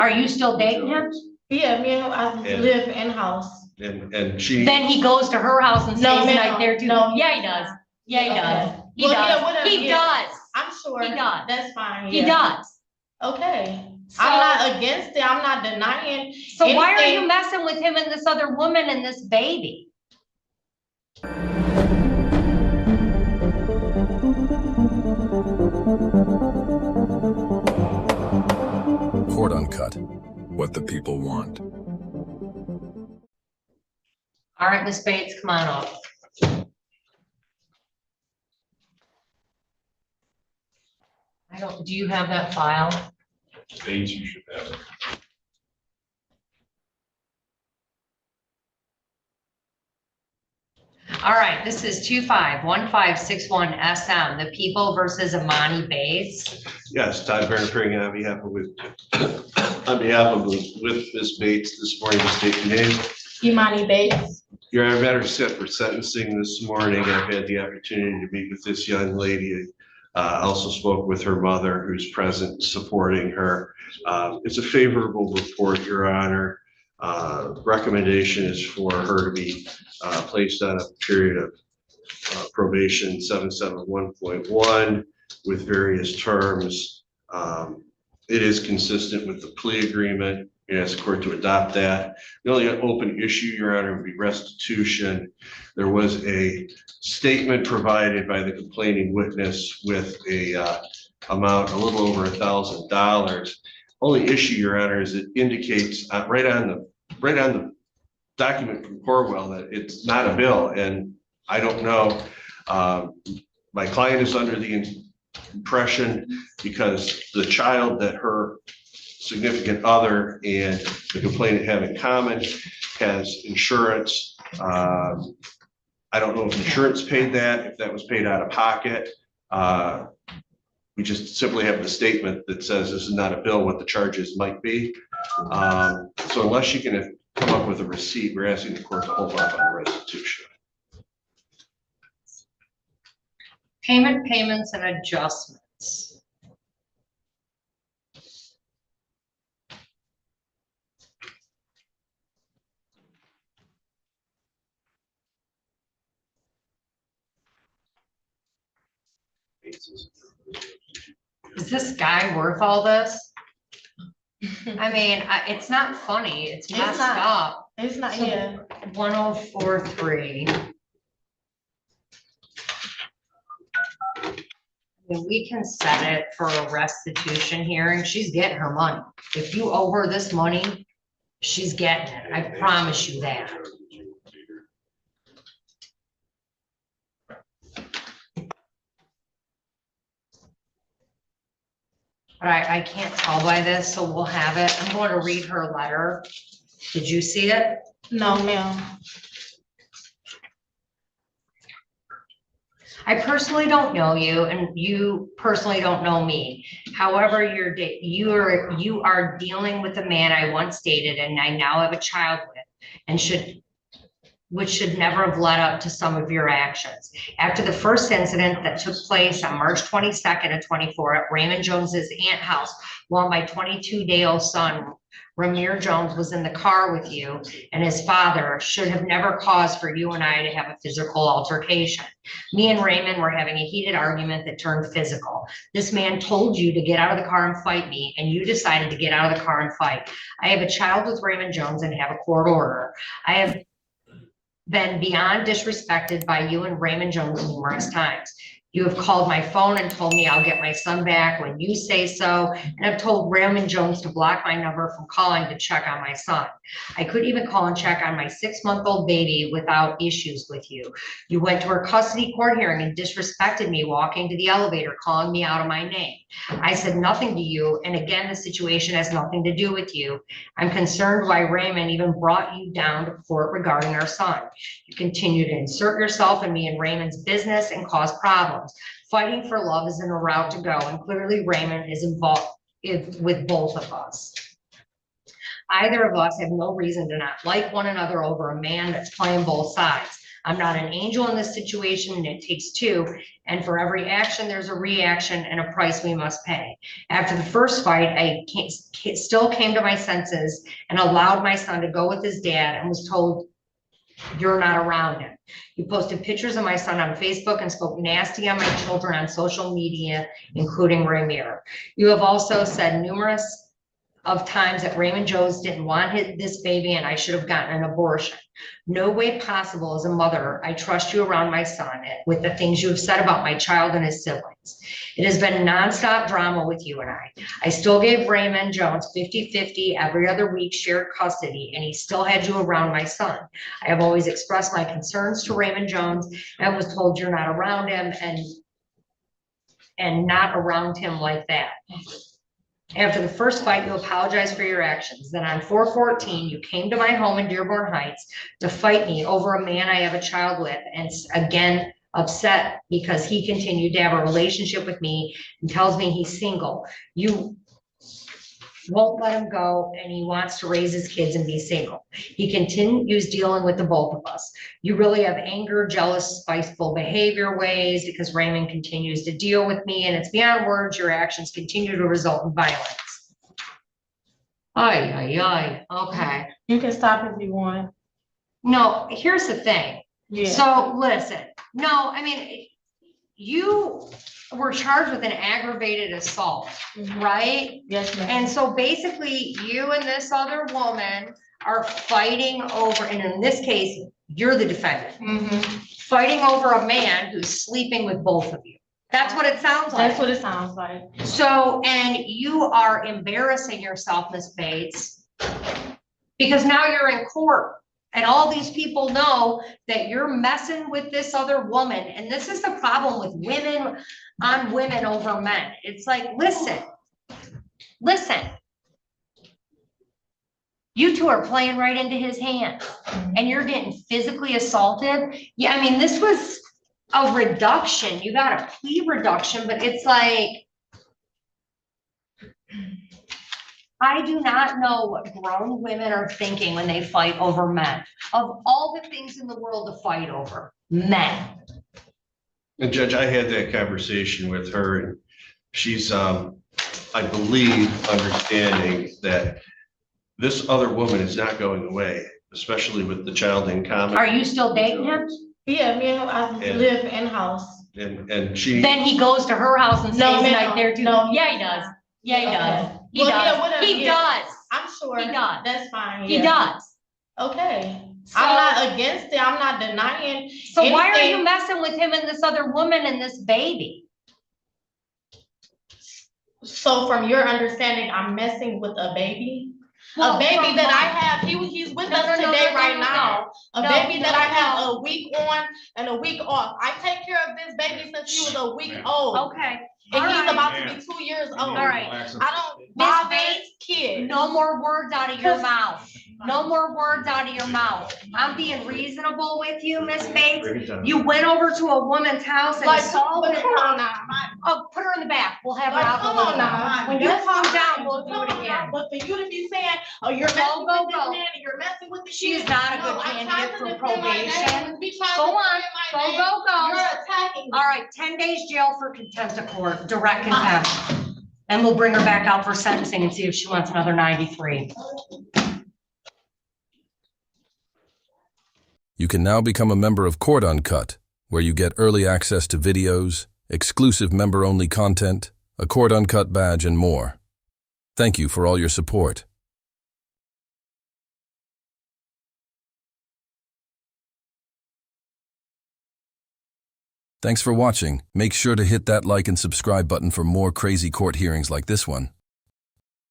Are you still dating him? Yeah, me and I live in house. And she. Then he goes to her house and stays the night there too. No, Yeah, he does. Yeah, he does. He Well, does. yeah, whatever, He yeah. does. I'm sure. He does. That's fine. He yeah. does. Okay. So, I'm not against it. I'm not denying. so why are anything. you messing with him and this other woman and this baby? Court Uncut. What the people want. All right, Miss Bates, come on up. Do you have that file? Bates, you should have it. All right, this is 251561 SM, the people versus Amani Bates. Yes, Todd Barron appearing on behalf of with Ms. Bates this morning, state your name. Imani Bates. Your Honor, matter set for sentencing this morning. I've had the opportunity to meet with this young lady. Also spoke with her mother, who's present supporting her. It's a favorable report, Your Honor. Recommendation is for her to be placed on a period of probation 771.1 with various terms. It is consistent with the plea agreement. We ask the court to adopt that. The only open issue, Your Honor, would be restitution. There was a statement provided by the complaining witness with a amount a little over $1,000. Only issue, Your Honor, is it indicates right on the document from Corwell that it's not a bill, and I don't know. My client is under the impression, because the child that her significant other and the complainant have in common has insurance. I don't know if insurance paid that, if that was paid out of pocket. We just simply have the statement that says this is not a bill, what the charges might be. So unless you can come up with a receipt, we're asking the court to hold off on restitution. Payments, and adjustments. Is this guy worth all this? I mean, it's not funny. It's messed up. It's not, So, yeah. 1043. We can set it for a restitution hearing. She's getting her money. If you owe her this money, she's getting it. I promise you that. All right, I can't tell by this, so we'll have it. I'm going to read her letter. Did you see it? No, ma'am. I personally don't know you, and you personally don't know me. However, you are dealing with a man I once dated and I now have a child with, and which should never have led up to some of your actions. After the first incident that took place on March 22nd of 24 at Raymond Jones's aunt house, while my 22-day-old son, Ramir Jones, was in the car with you and his father, should have never caused for you and I to have a physical altercation. Me and Raymond were having a heated argument that turned physical. This man told you to get out of the car and fight me, and you decided to get out of the car and fight. I have a child with Raymond Jones and have a court order. I have been beyond disrespected by you and Raymond Jones numerous times. You have called my phone and told me I'll get my son back when you say so, and I've told Raymond Jones to block my number from calling to check on my son. I couldn't even call and check on my 6-month-old baby without issues with you. You went to her custody court hearing and disrespected me walking to the elevator, calling me out of my name. I said nothing to you, and again, the situation has nothing to do with you. I'm concerned why Raymond even brought you down to court regarding our son. You continue to insert yourself in me and Raymond's business and cause problems. Fighting for love isn't a route to go, and clearly Raymond is involved with both of us. Either of us have no reason to not like one another over a man that's playing both sides. I'm not an angel in this situation, and it takes two. And for every action, there's a reaction and a price we must pay. After the first fight, I still came to my senses and allowed my son to go with his dad and was told, you're not around him. You posted pictures of my son on Facebook and spoke nasty on my children on social media, including Ramir. You have also said numerous of times that Raymond Jones didn't want this baby and I should have gotten an abortion. No way possible as a mother, I trust you around my son with the things you have said about my child and his siblings. It has been nonstop drama with you and I. I still gave Raymond Jones 50-50 every other week shared custody, and he still had you around my son. I have always expressed my concerns to Raymond Jones and was told you're not around him and not around him like that. After the first fight, you apologized for your actions. Then on 4/14, you came to my home in Dearborn Heights to fight me over a man I have a child with, and again, upset because he continued to have a relationship with me and tells me he's single. You won't let him go, and he wants to raise his kids and be single. He continues dealing with the both of us. You really have anger, jealous, spiteful behavior ways because Raymond continues to deal with me, and it's beyond words. Your actions continue to result in violence. Okay. You can stop if you want. No, here's the thing. Yeah. So listen, no, I mean, you were charged with an aggravated assault, right? Yes, ma'am. And so basically you and this other woman are fighting over, and in this case, you're the defendant, fighting over a man who's sleeping with both of you. That's what it sounds like. That's what it sounds like. So, and you are embarrassing yourself, Ms. Bates, because now you're in court. And all these people know that you're messing with this other woman. And this is the problem with women on women over men. It's like, listen. You two are playing right into his hands and you're getting physically assaulted. Yeah, I mean, this was a reduction. You got a plea reduction, but it's like, I do not know what grown women are thinking when they fight over men. Of all the things in the world to fight over, men. And Judge, I had that conversation with her, and she's, I believe, understanding that this other woman is not going away, especially with the child in common. Are you still dating him? Yeah, me and I live in-house. And she. Then he goes to her house and stays the night there too? No, Yeah, he does. Yeah, he does. He Well, does. yeah, whatever, He yeah. does. I'm sure. He does. That's fine. He yeah. does. Okay. So- I'm not against it. I'm not denying. So why are anything. you messing with him and this other woman and this baby? So from your understanding, I'm messing with a baby? Well, A baby from that my- I have, he's with No, us no, no, today no, right no, no. now. A No, baby that no, I have no. a week on and a week off. I take care of this baby since he was a week old. Okay. And All he's right. about to be 2 years old. All right. I don't Miss bother Bates, kids. No more words out of your mouth. No more words out of your mouth. I'm being reasonable with you, Miss Bates. You went over to a woman's house and Like, assaulted but come on her. now. Oh, put her in the back. We'll have her Like, out. come in the on now. When you That's calm fine. down, we'll do it Come on now. again. But for you to be saying, oh, you're Go, messing go, with this go. man and you're messing with the She's kid. not a No, good I'm trying candidate to for defend my name. probation. We trying Go to on. defend my Go, name. go, go. You're attacking me. All right, 10 days jail for contempt of court, direct contempt. And we'll bring her back out for sentencing and see if she wants another 93. You can now become a member of Court Uncut, where you get early access to videos, exclusive member-only content, a Court Uncut badge, and more. Thank you for all your support. Thanks for watching. Make sure to hit that like and subscribe button for more crazy court hearings like this one.